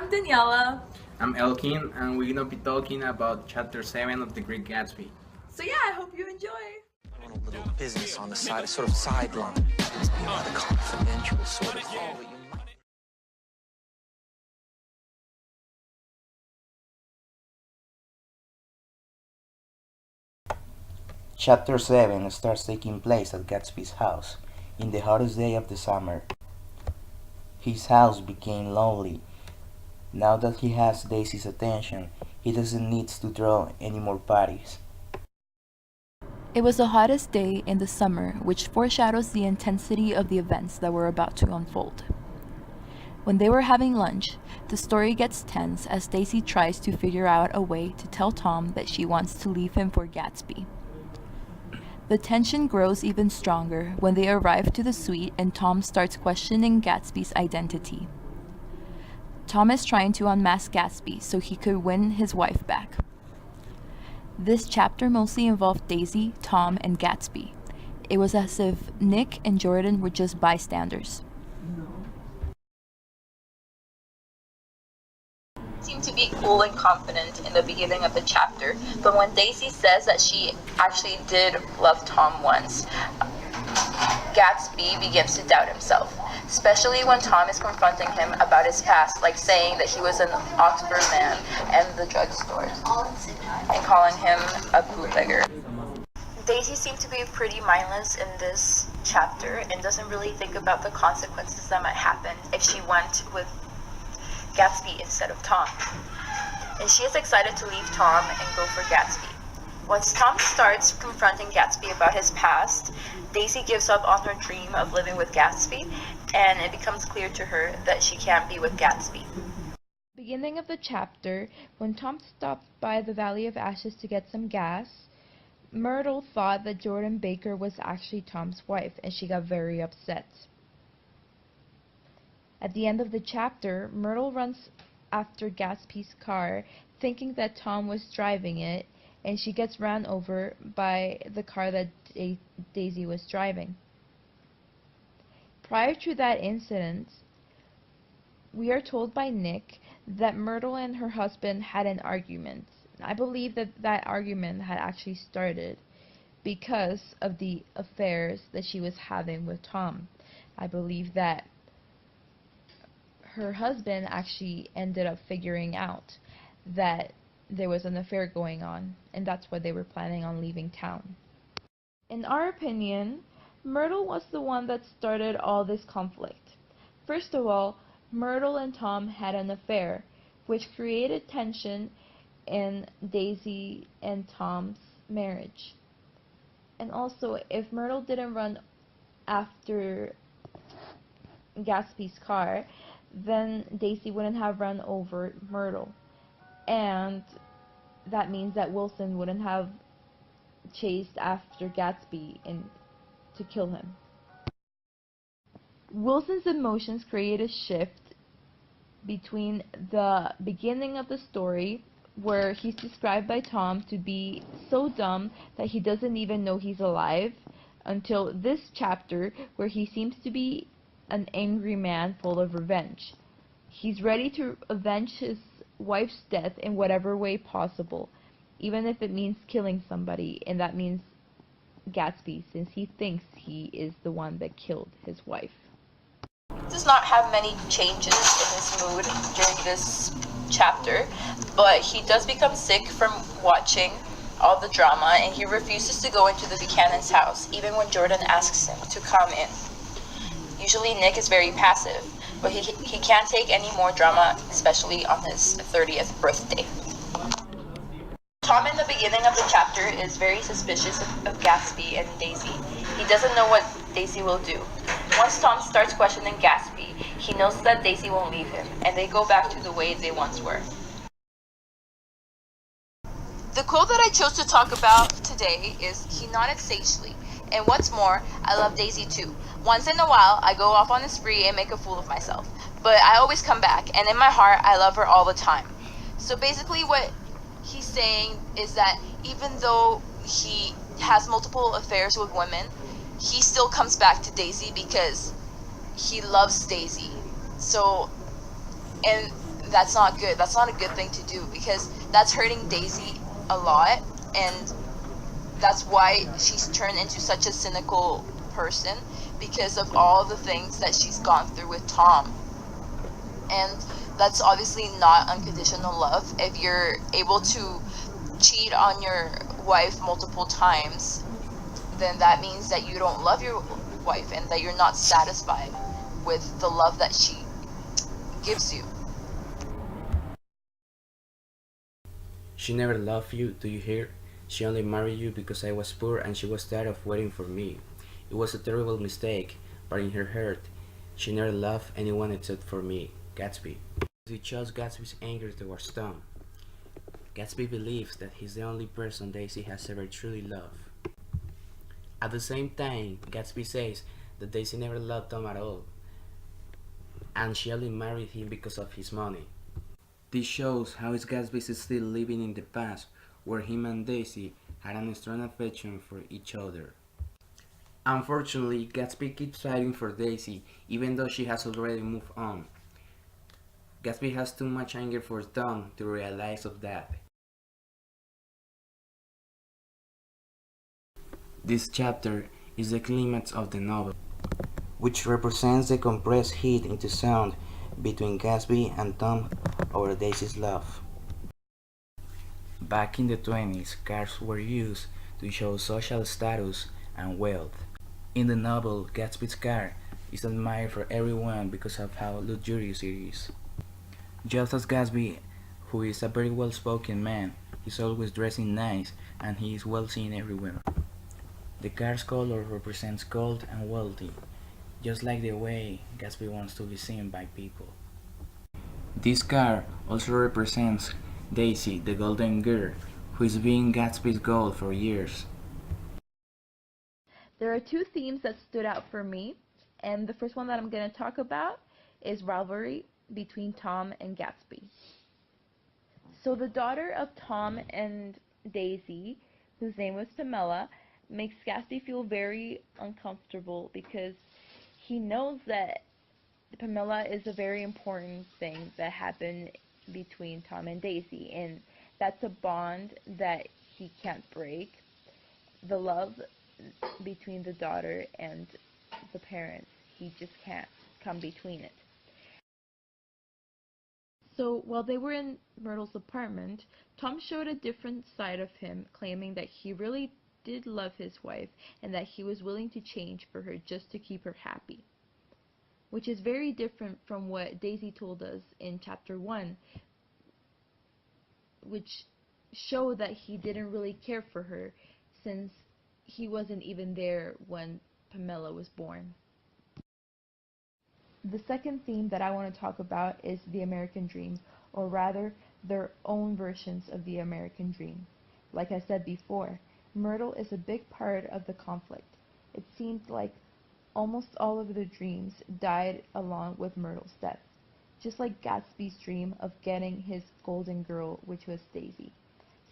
I'm Daniela. I'm Elkin, and we're gonna be talking about Chapter 7 of The Great Gatsby. So yeah, I hope you enjoy. Run a little business on the side, a sort of sideline. It's beyond the confidential sort of call that you might. Chapter 7 starts taking place at Gatsby's house in the hottest day of the summer. His house became lonely. Now that he has Daisy's attention, he doesn't need to draw any more parties. It was the hottest day in the summer, which foreshadows the intensity of the events that were about to unfold. When they were having lunch, the story gets tense as Daisy tries to figure out a way to tell Tom that she wants to leave him for Gatsby. The tension grows even stronger when they arrive to the suite and Tom starts questioning Gatsby's identity. Tom is trying to unmask Gatsby so he could win his wife back. This chapter mostly involved Daisy, Tom, and Gatsby. It was as if Nick and Jordan were just bystanders. Seemed to be cool and confident in the beginning of the chapter, but when Daisy says that she actually did love Tom once, Gatsby begins to doubt himself, especially when Tom is confronting him about his past, like saying that he was an Oxford man and the drugstore, and calling him a bootlegger. Daisy seemed to be pretty mindless in this chapter and doesn't really think about the consequences that might happen if she went with Gatsby instead of Tom. And she is excited to leave Tom and go for Gatsby. Once Tom starts confronting Gatsby about his past, Daisy gives up on her dream of living with Gatsby, and it becomes clear to her that she can't be with Gatsby. Beginning of the chapter, when Tom stopped by the Valley of Ashes to get some gas, Myrtle thought that Jordan Baker was actually Tom's wife, and she got very upset. At the end of the chapter, Myrtle runs after Gatsby's car, thinking that Tom was driving it, and she gets run over by the car that Daisy was driving. Prior to that incident, we are told by Nick that Myrtle and her husband had an argument. I believe that that argument had actually started because of the affairs that she was having with Tom. I believe that her husband actually ended up figuring out that there was an affair going on, and that's why they were planning on leaving town. In our opinion, Myrtle was the one that started all this conflict. First of all, Myrtle and Tom had an affair, which created tension in Daisy and Tom's marriage. And also, if Myrtle didn't run after Gatsby's car, then Daisy wouldn't have run over Myrtle. And that means that Wilson wouldn't have chased after Gatsby and to kill him. Wilson's emotions create a shift between the beginning of the story, where he's described by Tom to be so dumb that he doesn't even know he's alive, until this chapter where he seems to be an angry man full of revenge. He's ready to avenge his wife's death in whatever way possible, even if it means killing somebody, and that means Gatsby, since he thinks he is the one that killed his wife. Does not have many changes in his mood during this chapter, but he does become sick from watching all the drama, and he refuses to go into the Buchanan's house, even when Jordan asks him to come in. Usually Nick is very passive, but he can't take any more drama, especially on his 30th birthday. Tom in the beginning of the chapter is very suspicious of Gatsby and Daisy. He doesn't know what Daisy will do. Once Tom starts questioning Gatsby, he knows that Daisy won't leave him, and they go back to the way they once were. The quote that I chose to talk about today is, "He nodded sagely, and what's more, I love Daisy too. Once in a while, I go off on a spree and make a fool of myself, but I always come back, and in my heart, I love her all the time." So basically what he's saying is that even though he has multiple affairs with women, he still comes back to Daisy because he loves Daisy. So, and that's not good. That's not a good thing to do, because that's hurting Daisy a lot, and that's why she's turned into such a cynical person, because of all the things that she's gone through with Tom. And that's obviously not unconditional love. If you're able to cheat on your wife multiple times, then that means that you don't love your wife and that you're not satisfied with the love that she gives you. She never loved you, do you hear? She only married you because I was poor and she was tired of waiting for me. It was a terrible mistake, but in her heart, she never loved anyone except for me, Gatsby. She chose Gatsby's anger towards Tom. Gatsby believes that he's the only person Daisy has ever truly loved. At the same time, Gatsby says that Daisy never loved Tom at all, and she only married him because of his money. This shows how Gatsby is still living in the past, where him and Daisy had a strong affection for each other. Unfortunately, Gatsby keeps fighting for Daisy, even though she has already moved on. Gatsby has too much anger for Tom to realize of that. This chapter is the climax of the novel, which represents the compressed heat into sound between Gatsby and Tom over Daisy's love. Back in the 20s, cars were used to show social status and wealth. In the novel, Gatsby's car is admired for everyone because of how luxurious it is. Just as Gatsby, who is a very well-spoken man, is always dressing nice and he is well seen everywhere. The car's color represents gold and wealthy, just like the way Gatsby wants to be seen by people. This car also represents Daisy, the golden girl, who is being Gatsby's goal for years. There are two themes that stood out for me, and the first one that I'm going to talk about is rivalry between Tom and Gatsby. So the daughter of Tom and Daisy, whose name was Pamela, makes Gatsby feel very uncomfortable because he knows that Pamela is a very important thing that happened between Tom and Daisy, and that's a bond that he can't break. The love between the daughter and the parents, he just can't come between it. So while they were in Myrtle's apartment, Tom showed a different side of him, claiming that he really did love his wife and that he was willing to change for her just to keep her happy, which is very different from what Daisy told us in chapter 1, which showed that he didn't really care for her since he wasn't even there when Pamela was born. The second theme that I want to talk about is the American dream, or rather their own versions of the American dream. Like I said before, Myrtle is a big part of the conflict. It seemed like almost all of their dreams died along with Myrtle's death, just like Gatsby's dream of getting his golden girl, which was Daisy,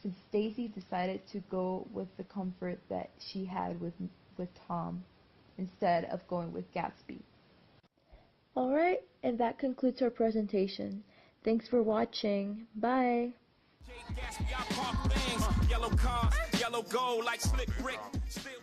since Daisy decided to go with the comfort that she had with Tom instead of going with Gatsby. Alright, and that concludes our presentation. Thanks for watching. Bye! Gatsby, I park things, yellow car, yellow gold like slick brick. Still